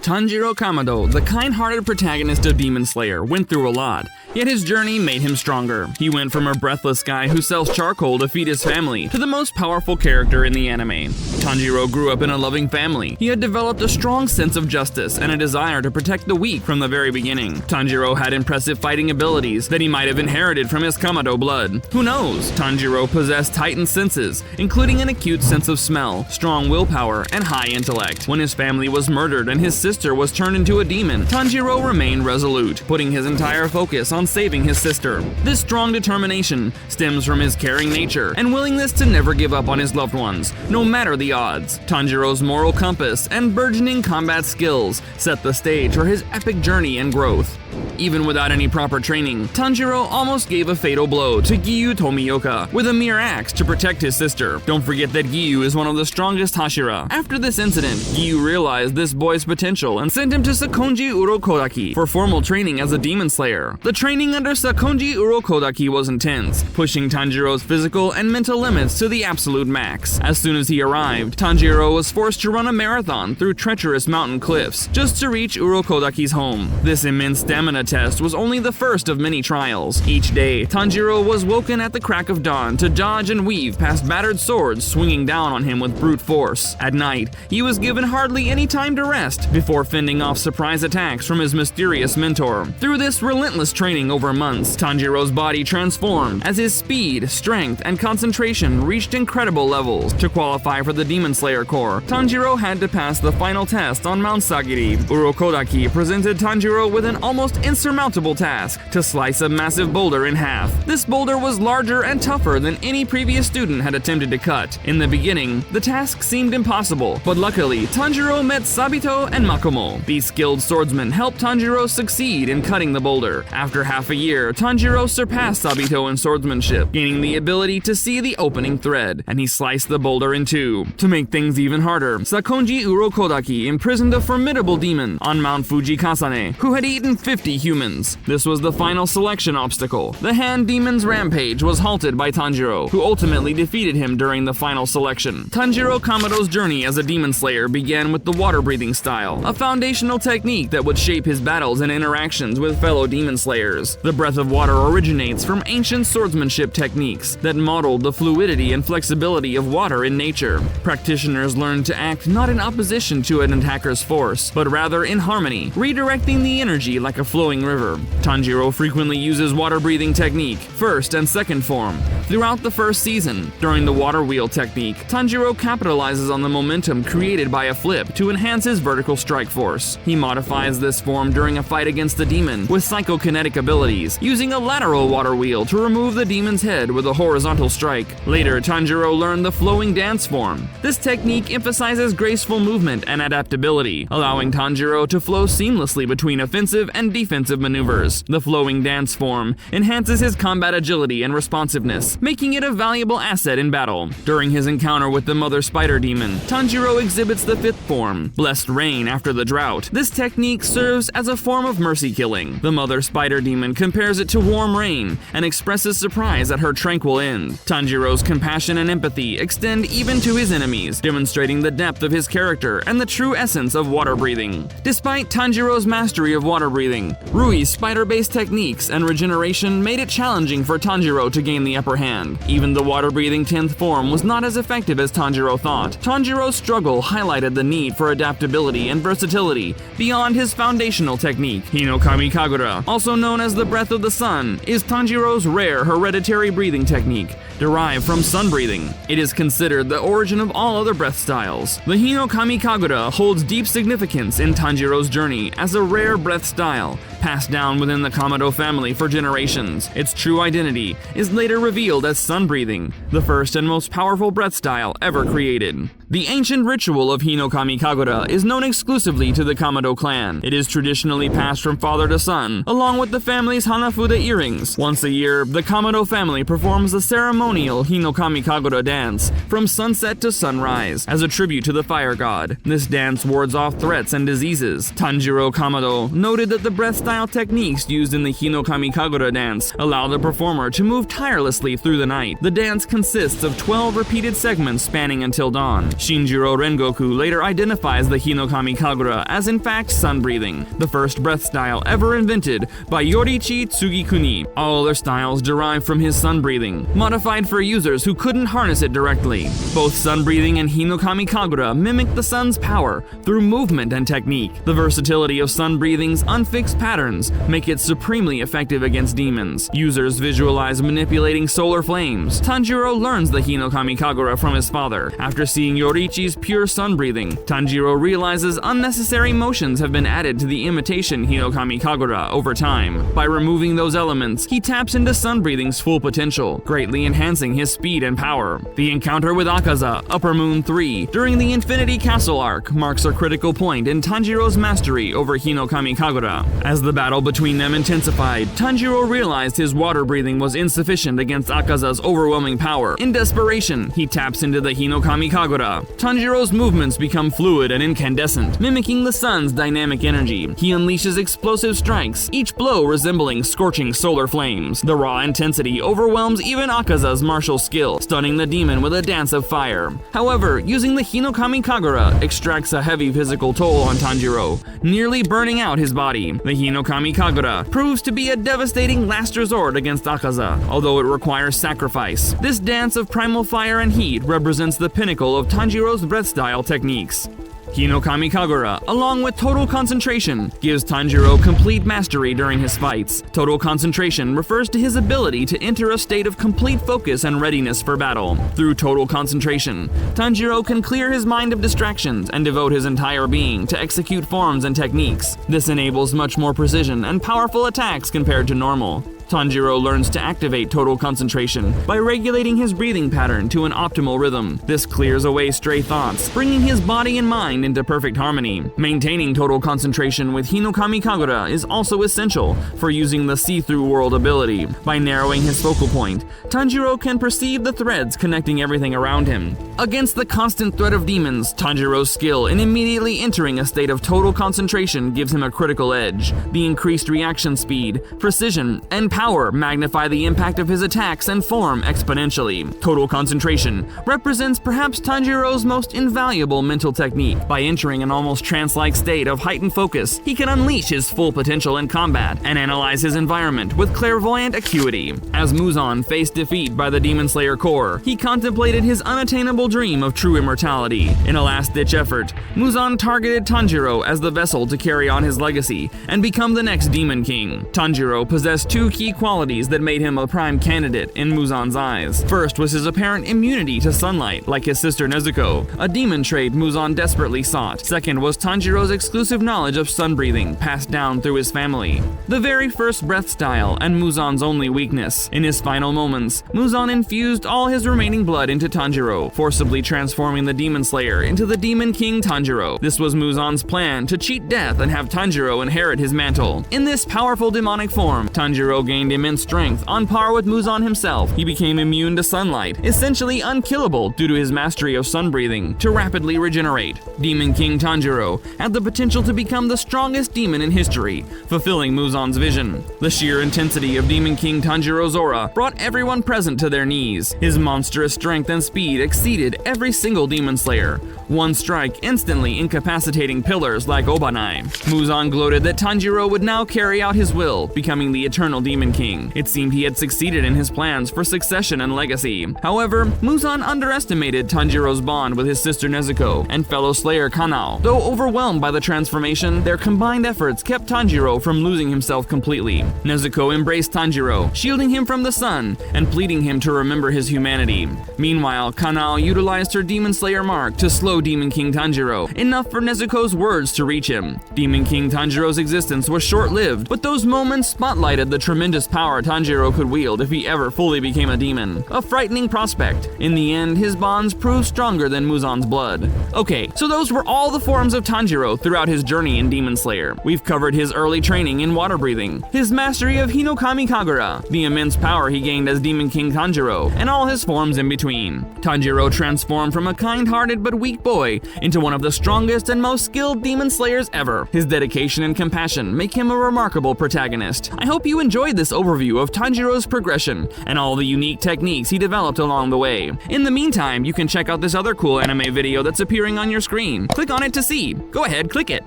Tanjiro Kamado, the kind-hearted protagonist of Demon Slayer, went through a lot, yet his journey made him stronger. He went from a breathless guy who sells charcoal to feed his family to the most powerful character in the anime. Tanjiro grew up in a loving family. He had developed a strong sense of justice and a desire to protect the weak from the very beginning. Tanjiro had impressive fighting abilities that he might have inherited from his Kamado blood. Who knows? Tanjiro possessed heightened senses, including an acute sense of smell, strong willpower, and high intellect. When his family was murdered and his sister was turned into a demon, Tanjiro remained resolute, putting his entire focus on saving his sister. This strong determination stems from his caring nature and willingness to never give up on his loved ones, no matter the odds. Tanjiro's moral compass and burgeoning combat skills set the stage for his epic journey and growth. Even without any proper training, Tanjiro almost gave a fatal blow to Giyu Tomioka with a mere axe to protect his sister. Don't forget that Giyu is one of the strongest Hashira. After this incident, Giyu realized this boy's potential and sent him to Sakonji Urokodaki for formal training as a demon slayer. The training under Sakonji Urokodaki was intense, pushing Tanjiro's physical and mental limits to the absolute max. As soon as he arrived, Tanjiro was forced to run a marathon through treacherous mountain cliffs just to reach Urokodaki's home. This immense stamina test was only the first of many trials. Each day, Tanjiro was woken at the crack of dawn to dodge and weave past battered swords swinging down on him with brute force. At night, he was given hardly any time to rest before fending off surprise attacks from his mysterious mentor. Through this relentless training over months, Tanjiro's body transformed as his speed, strength, and concentration reached incredible levels. To qualify for the Demon Slayer Corps, Tanjiro had to pass the final test on Mount Sagiri. Urokodaki presented Tanjiro with an almost insurmountable task to slice a massive boulder in half. This boulder was larger and tougher than any previous student had attempted to cut. In the beginning, the task seemed impossible, but luckily, Tanjiro met Sabito and Makomo. These skilled swordsmen helped Tanjiro succeed in cutting the boulder. After half a year, Tanjiro surpassed Sabito in swordsmanship, gaining the ability to see the opening thread, and he sliced the boulder in two. To make things even harder, Sakonji Urokodaki imprisoned a formidable demon on Mount Fujikasane, who had eaten 50 humans. This was the final selection obstacle. The hand demon's rampage was halted by Tanjiro, who ultimately defeated him during the final selection. Tanjiro Kamado's journey as a demon slayer began with the water-breathing style, a foundational technique that would shape his battles and interactions with fellow demon slayers. The breath of water originates from ancient swordsmanship techniques that modeled the fluidity and flexibility of water in nature. Practitioners learned to act not in opposition to an attacker's force, but rather in harmony, redirecting the energy like a flowing river. Tanjiro frequently uses water-breathing technique, first and second form, throughout the first season. During the water wheel technique, Tanjiro capitalizes on the momentum created by a flip to enhance his vertical strike force. He modifies this form during a fight against the demon with psychokinetic abilities, using a lateral water wheel to remove the demon's head with a horizontal strike. Later, Tanjiro learned the flowing dance form. This technique emphasizes graceful movement and adaptability, allowing Tanjiro to flow seamlessly between offensive and defensive maneuvers. The flowing dance form enhances his combat agility and responsiveness, making it a valuable asset in battle. During his encounter with the Mother Spider Demon, Tanjiro exhibits the fifth form, Blessed Rain after the drought. This technique serves as a form of mercy killing. The Mother Spider Demon compares it to warm rain and expresses surprise at her tranquil end. Tanjiro's compassion and empathy extend even to his enemies, demonstrating the depth of his character and the true essence of water breathing. Despite Tanjiro's mastery of water breathing, Rui's spider-based techniques and regeneration made it challenging for Tanjiro to gain the upper hand. Even the water-breathing 10th form was not as effective as Tanjiro thought. Tanjiro's struggle highlighted the need for adaptability and versatility beyond his foundational technique. Hinokami Kagura, also known as the Breath of the Sun, is Tanjiro's rare hereditary breathing technique, derived from sun breathing. It is considered the origin of all other breath styles. The Hinokami Kagura holds deep significance in Tanjiro's journey as a rare breath style, passed down within the Kamado family for generations. Its true identity is later revealed as sun breathing, the first and most powerful breath style ever created. The ancient ritual of Hinokami Kagura is known exclusively to the Kamado clan. It is traditionally passed from father to son, along with the family's Hanafuda earrings. Once a year, the Kamado family performs the ceremonial Hinokami Kagura dance from sunset to sunrise as a tribute to the fire god. This dance wards off threats and diseases. Tanjiro Kamado noted that the breath style techniques used in the Hinokami Kagura dance allow the performer to move tirelessly through the night. The dance consists of 12 repeated segments spanning until dawn, Shinjiro Rengoku later identifies the Hinokami Kagura as in fact sun-breathing, the first breath style ever invented by Yoriichi Tsugikuni. All other styles derive from his sun-breathing, modified for users who couldn't harness it directly. Both sun-breathing and Hinokami Kagura mimic the sun's power through movement and technique. The versatility of sun-breathing's unfixed patterns make it supremely effective against demons. Users visualize manipulating solar flames. Tanjiro learns the Hinokami Kagura from his father. After seeing Yoriichi's pure sun-breathing, Tanjiro realizes unnecessary motions have been added to the imitation Hinokami Kagura over time. By removing those elements, he taps into sun-breathing's full potential, greatly enhancing his speed and power. The encounter with Akaza, Upper Moon 3, during the Infinity Castle arc marks a critical point in Tanjiro's mastery over Hinokami Kagura. As the battle between them intensified, Tanjiro realized his water breathing was insufficient against Akaza's overwhelming power. In desperation, he taps into the Hinokami Kagura. Tanjiro's movements become fluid and incandescent, mimicking the sun's dynamic energy. He unleashes explosive strikes, each blow resembling scorching solar flames. The raw intensity overwhelms even Akaza's martial skill, stunning the demon with a dance of fire. However, using the Hinokami Kagura extracts a heavy physical toll on Tanjiro, nearly burning out his body. The Hinokami Kagura proves to be a devastating last resort against Akaza, although it requires sacrifice. This dance of primal fire and heat represents the pinnacle of Tanjiro's breath style techniques. Hinokami Kagura, along with total concentration, gives Tanjiro complete mastery during his fights. Total concentration refers to his ability to enter a state of complete focus and readiness for battle. Through total concentration, Tanjiro can clear his mind of distractions and devote his entire being to execute forms and techniques. This enables much more precision and powerful attacks compared to normal. Tanjiro learns to activate total concentration by regulating his breathing pattern to an optimal rhythm. This clears away stray thoughts, bringing his body and mind into perfect harmony. Maintaining total concentration with Hinokami Kagura is also essential for using the see-through world ability. By narrowing his focal point, Tanjiro can perceive the threads connecting everything around him. Against the constant threat of demons, Tanjiro's skill in immediately entering a state of total concentration gives him a critical edge. The increased reaction speed, precision, and power magnify the impact of his attacks and form exponentially. Total concentration represents perhaps Tanjiro's most invaluable mental technique. By entering an almost trance-like state of heightened focus, he can unleash his full potential in combat and analyze his environment with clairvoyant acuity. As Muzan faced defeat by the Demon Slayer Corps, he contemplated his unattainable dream of true immortality. In a last-ditch effort, Muzan targeted Tanjiro as the vessel to carry on his legacy and become the next Demon King. Tanjiro possessed two key qualities that made him a prime candidate in Muzan's eyes. First was his apparent immunity to sunlight, like his sister Nezuko, a demon trait Muzan desperately sought. Second was Tanjiro's exclusive knowledge of sun-breathing, passed down through his family. The very first breath style, and Muzan's only weakness. In his final moments, Muzan infused all his remaining blood into Tanjiro, forcibly transforming the Demon Slayer into the Demon King Tanjiro. This was Muzan's plan to cheat death and have Tanjiro inherit his mantle. In this powerful demonic form, Tanjiro gained immense strength, on par with Muzan himself. He became immune to sunlight, essentially unkillable due to his mastery of sun-breathing, to rapidly regenerate. Demon King Tanjiro had the potential to become the strongest demon in history, fulfilling Muzan's vision. The sheer intensity of Demon King Tanjiro's aura brought everyone present to their knees. His monstrous strength and speed exceeded every single demon slayer, one strike instantly incapacitating pillars like Obanai. Muzan gloated that Tanjiro would now carry out his will, becoming the eternal Demon King. It seemed he had succeeded in his plans for succession and legacy. However, Muzan underestimated Tanjiro's bond with his sister Nezuko and fellow slayer Kanao. Though overwhelmed by the transformation, their combined efforts kept Tanjiro from losing himself completely. Nezuko embraced Tanjiro, shielding him from the sun and pleading him to remember his humanity. Meanwhile, Kanao utilized her Demon Slayer mark to slow Demon King Tanjiro, enough for Nezuko's words to reach him. Demon King Tanjiro's existence was short-lived, but those moments spotlighted the tremendous power Tanjiro could wield if he ever fully became a demon. A frightening prospect. In the end, his bonds proved stronger than Muzan's blood. Okay, so those were all the forms of Tanjiro throughout his journey in Demon Slayer. We've covered his early training in water breathing, his mastery of Hinokami Kagura, the immense power he gained as Demon King Tanjiro, and all his forms in between. Tanjiro transformed from a kind-hearted but weak boy into one of the strongest and most skilled demon slayers ever. His dedication and compassion make him a remarkable protagonist. I hope you enjoyed this this overview of Tanjiro's progression and all the unique techniques he developed along the way. In the meantime, you can check out this other cool anime video that's appearing on your screen. Click on it to see. Go ahead, click it.